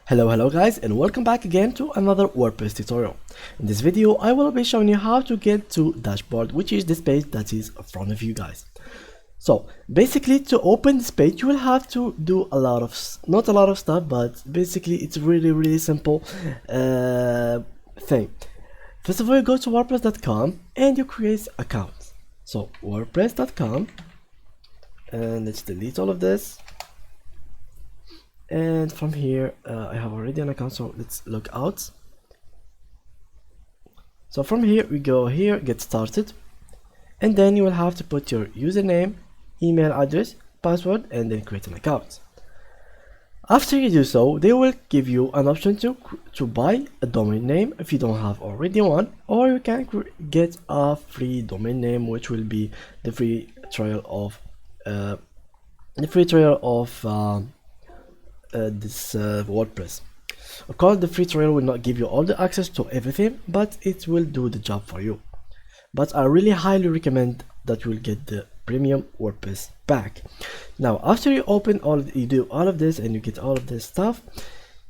Hello guys, and welcome back again to another WordPress tutorial. In this video I will be showing you how to get to dashboard, which is this page that is in front of you guys. So basically, to open this page you will have to do a lot of not a lot of stuff, but basically it's really simple thing. First of all, you go to wordpress.com and you create account. So wordpress.com, and let's delete all of this. And from here I have already an account, so let's log out. So from here we go here, get started, and then you will have to put your username, email address, password, and then create an account. After you do so, they will give you an option to buy a domain name if you don't have already one, or you can get a free domain name, which will be the free trial of this WordPress. Of course, the free trial will not give you all the access to everything, but it will do the job for you. But I really highly recommend that you will get the premium WordPress pack. Now, after you do all of this and you get all of this stuff,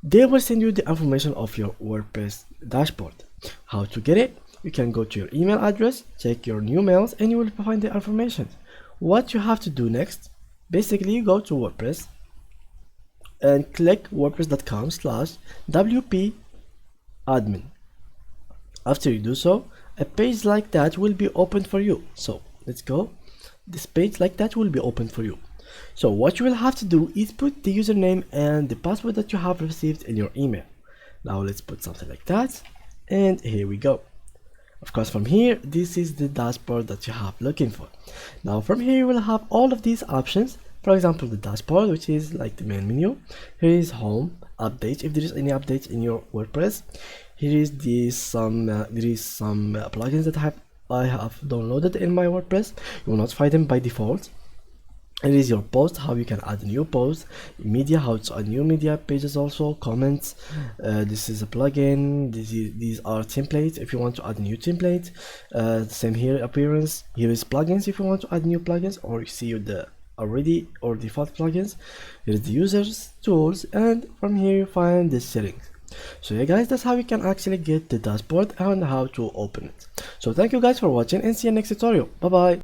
they will send you the information of your WordPress dashboard. How to get it? You can go to your email address, check your new mails, and you will find the information. What you have to do next, basically you go to WordPress and click wordpress.com/wp admin. After you do so, a page like that will be open for you. So let's go. This page like that will be open for you. So what you will have to do is put the username and the password that you have received in your email. Now let's put something like that, and here we go. Of course, from here, this is the dashboard that you have looking for. Now from here you will have all of these options. For example, the dashboard, which is like the main menu. Here is home, updates, if there is any updates in your WordPress. Here is some plugins that I have downloaded in my WordPress. You will not find them by default. Here is your post, how you can add new posts, media, how to add new media pages, also comments. This is a plugin. These are templates if you want to add new template. Same here, appearance. Here is plugins if you want to add new plugins, or you see the already or default plugins. Here is the users, tools, and from here you find the settings. So yeah guys, that's how you can actually get the dashboard and how to open it. So thank you guys for watching, and see you next tutorial. Bye bye.